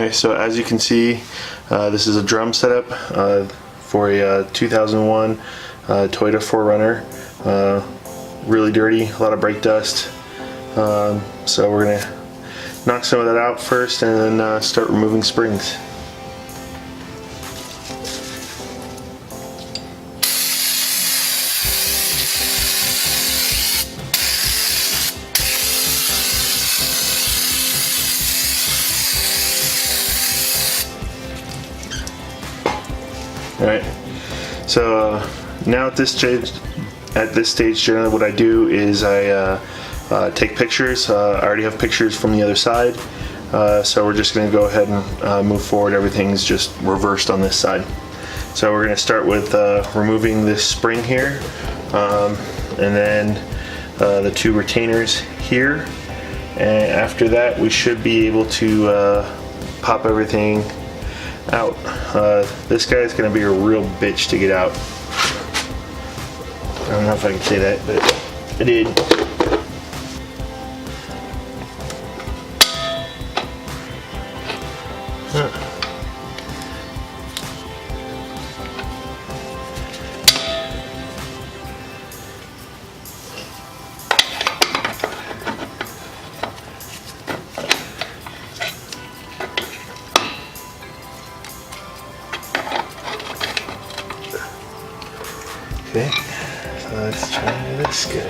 Okay, so as you can see, this is a drum setup for a 2001 Toyota 4Runner. Really dirty, a lot of brake dust. So we're gonna knock some of that out first and then start removing springs. Alright, so now at this stage, generally what I do is I take pictures. I already have pictures from the other side, so we're just going to go ahead and move forward. Everything's just reversed on this side. So we're going to start with removing this spring here, and then the two retainers here, and after that we should be able to pop everything out. This guy is going to be a real bitch to get out. I don't know if I can say that, but I did. Okay, so let's try this guy.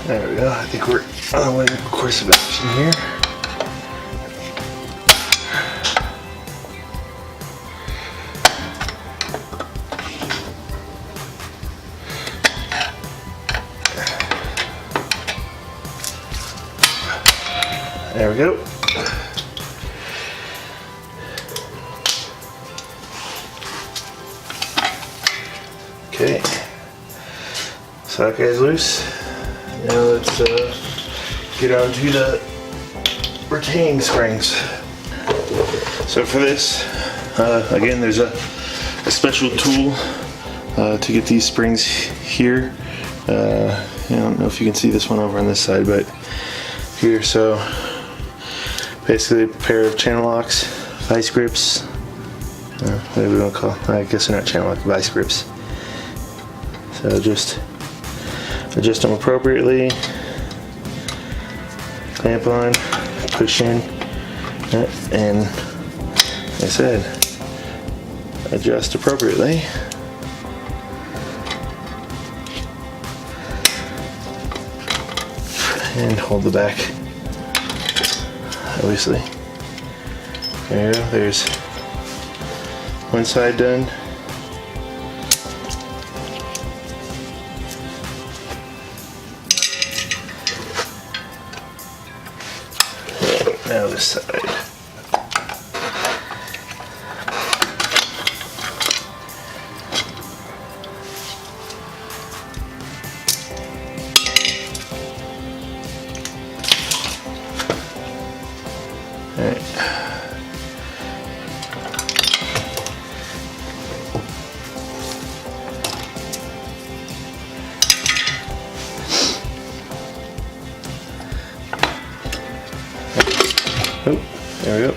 There we go. I think we're on the winning course of action here. There we go. Okay, so that guy's loose. Now let's get on to the retaining springs. So for this, again, there's a special tool to get these springs here. I don't know if you can see this one over on this side, but here, so basically a pair of channel locks, vice grips, whatever you want to call it. I guess they're not channel lock, vice grips. So just adjust them appropriately, clamp on, push in, and like I said, adjust appropriately. And hold the back, obviously. There you go, there's one side done. Now this side. Alright. Oh, there we go.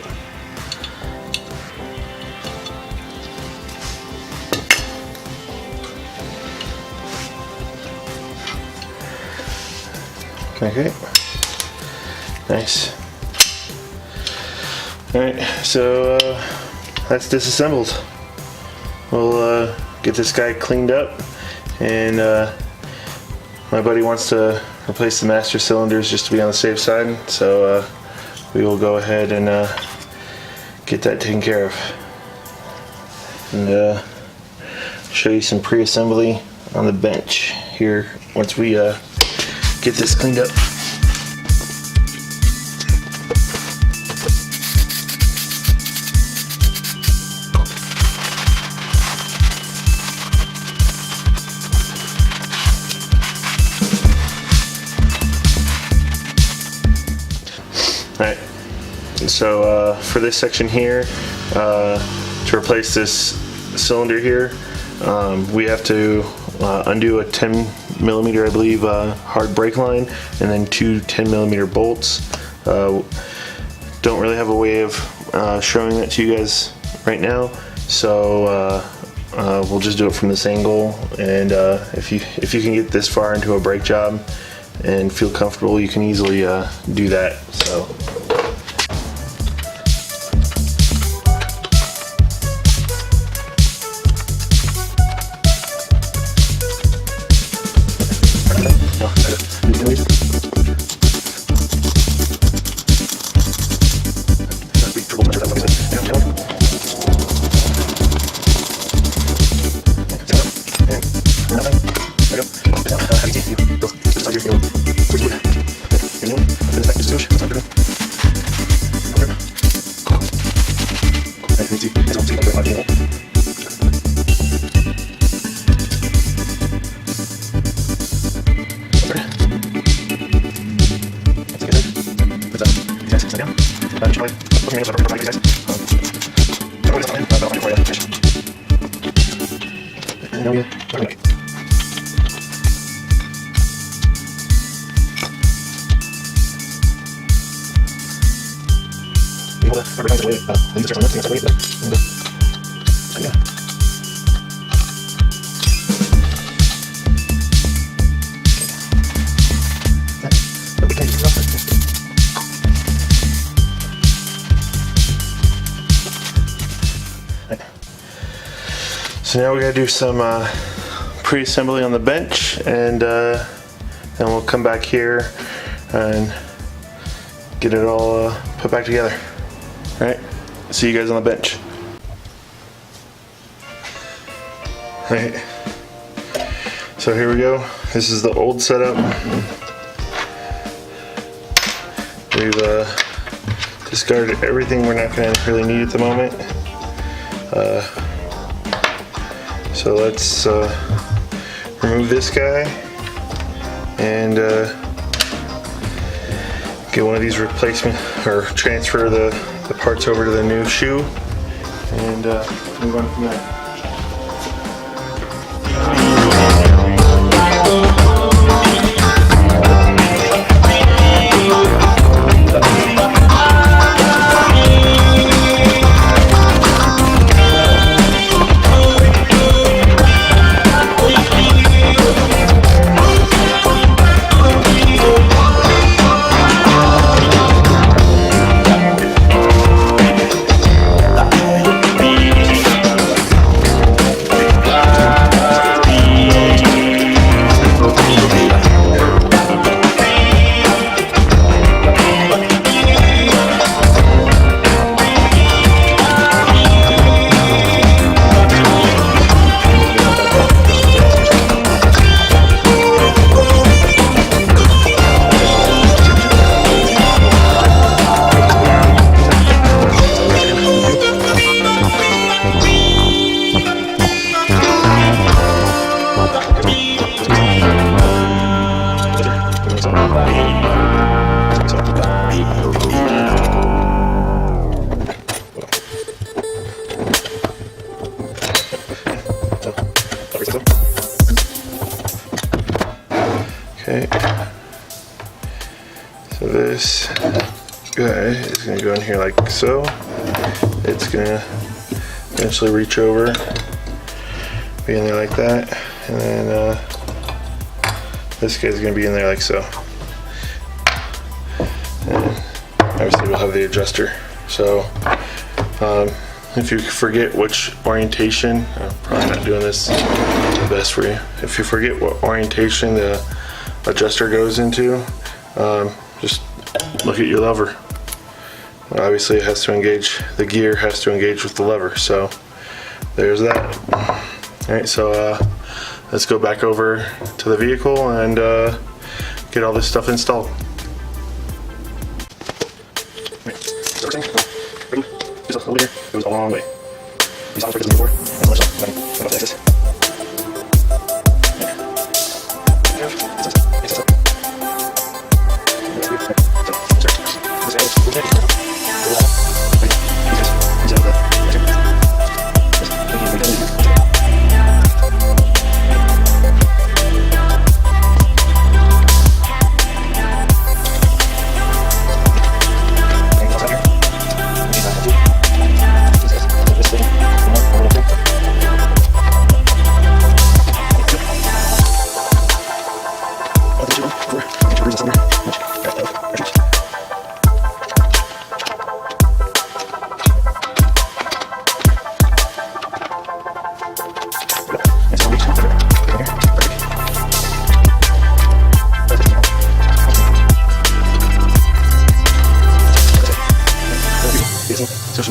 Okay. Nice. Alright, so that's disassembled. We'll get this guy cleaned up, and my buddy wants to replace the master cylinders just to be on the safe side, so we will go ahead and get that taken care of. And show you some pre-assembly on the bench here once we get this cleaned up. So for this section here, to replace this cylinder here, we have to undo a 10mm, I believe, hard brake line, and then two 10mm bolts. Don't really have a way of showing that to you guys right now, so we'll just do it from this angle. And if you can get this far into a brake job and feel comfortable, you can easily do that. So. So now we gotta do some pre-assembly on the bench, and then we'll come back here and get it all put back together. All right, see you guys on the bench. All right, so here we go. This is the old setup. We've discarded everything we're not gonna really need at the moment. So let's remove this guy and get one of these replacement, or transfer the parts over to the new shoe, and move on from there. Okay, so this guy is going to go in here like so. It's going to eventually reach over, be in there like that, and then this guy's going to be in there like so. And obviously we'll have the adjuster. So if you forget which orientation, I'm probably not doing this the best for you. If you forget what orientation the adjuster goes into, just look at your lever. Obviously it has to engage, the gear has to engage with the lever, so there's that. Alright, so let's go back over to the vehicle and get all this stuff installed. Over here, it was a long way. You saw the fridges before, and so much stuff. Then up to exit. Yeah.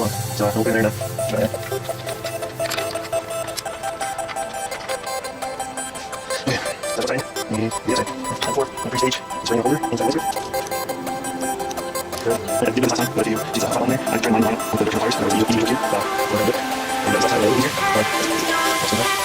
too long. So we'll put it in there now. Okay. That's what's right. The outside. Time for the pre-stage. It's running over inside this group. I did this last time, but if you see the file in there, I turned mine on with the different wires, and it was easy to do. We're gonna do it. And that's last time a little easier. That's enough.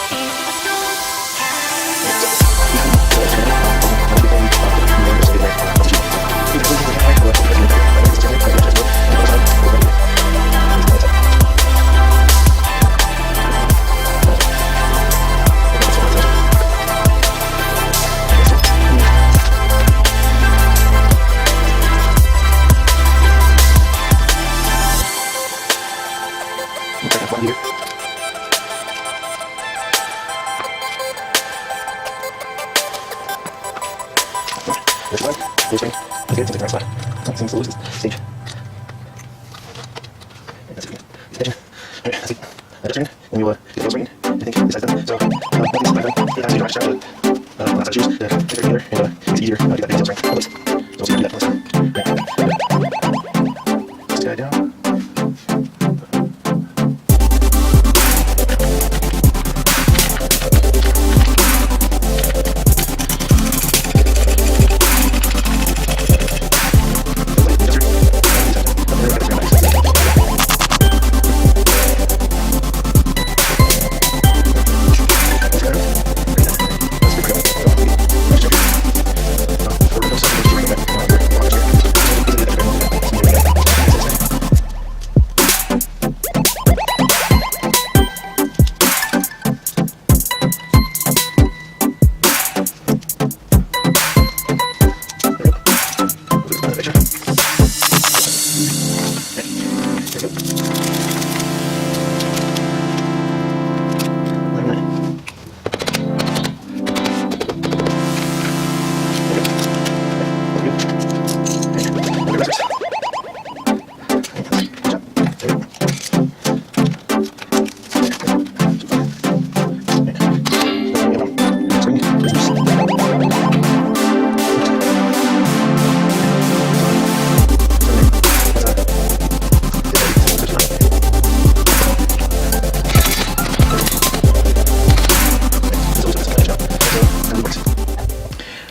This one, this ring. That's good, it's in the right spot. That seems the loosest stage. That's it again. Alright, that's it. That's it. And you get those ringing. I think this side's done. So, nothing's back done. 8 times you try to last shoes. Stick it together, and it's easier to get that sales ring. Always. So, see how you do that last. This guy down.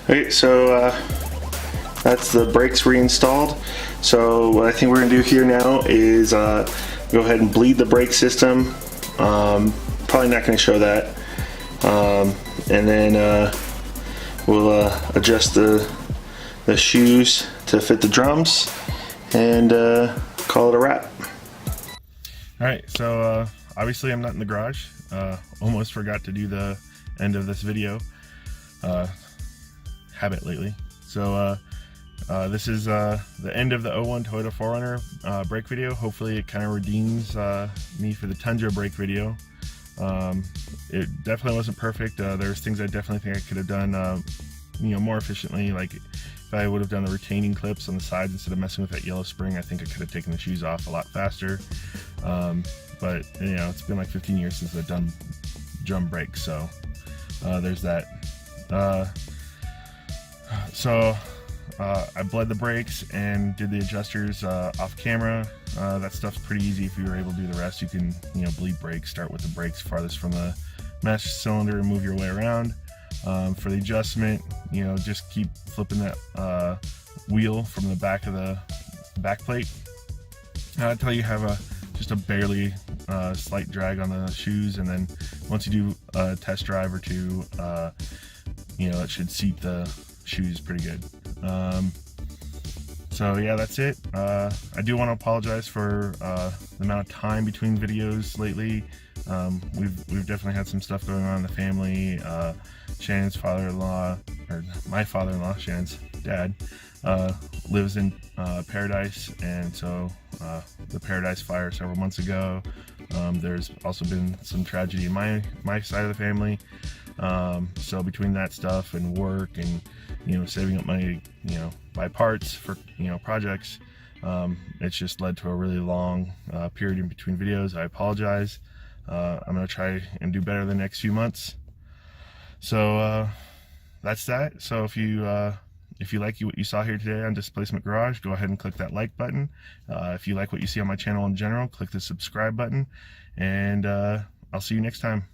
Okay, so that's the brakes reinstalled. So what I think we're gonna do here now is go ahead and bleed the brake system. Probably not gonna show that. And then we'll adjust the shoes to fit the drums and call it a wrap. All right, so obviously I'm not in the garage. Almost forgot to do the end of this video. Habit lately. So this is the end of the 01 Toyota 4Runner brake video. Hopefully it kind of redeems me for the Tundra brake video. It definitely wasn't perfect. There's things I definitely think I could have done more efficiently. Like if I would have done the retaining clips on the sides instead of messing with that yellow spring, I think I could have taken the shoes off a lot faster. But it's been like 15 years since I've done drum brakes, so there's that. So I bled the brakes and did the adjusters off camera. That stuff's pretty easy. If you were able to do the rest, you can bleed brakes, start with the brakes farthest from the mesh cylinder and move your way around. For the adjustment, just keep flipping that wheel from the back of the back plate until you have just a barely slight drag on the shoes, and then once you do a test drive or two, it should seat the shoes pretty good. So yeah, that's it. I do want to apologize for the amount of time between videos lately. We've definitely had some stuff going on in the family. Shannon's father-in-law, or my father-in-law, Shannon's dad, lives in Paradise, and so the Paradise fire several months ago. There's also been some tragedy in my side of the family. So between that stuff and work and saving up my parts for projects, it's just led to a really long period in between videos. I apologize. I'm gonna try and do better the next few months. So that's that. So if you If you like what you saw here today on Displacement Garage, go ahead and click that like button. If you like what you see on my channel in general, click the subscribe button, and I'll see you next time.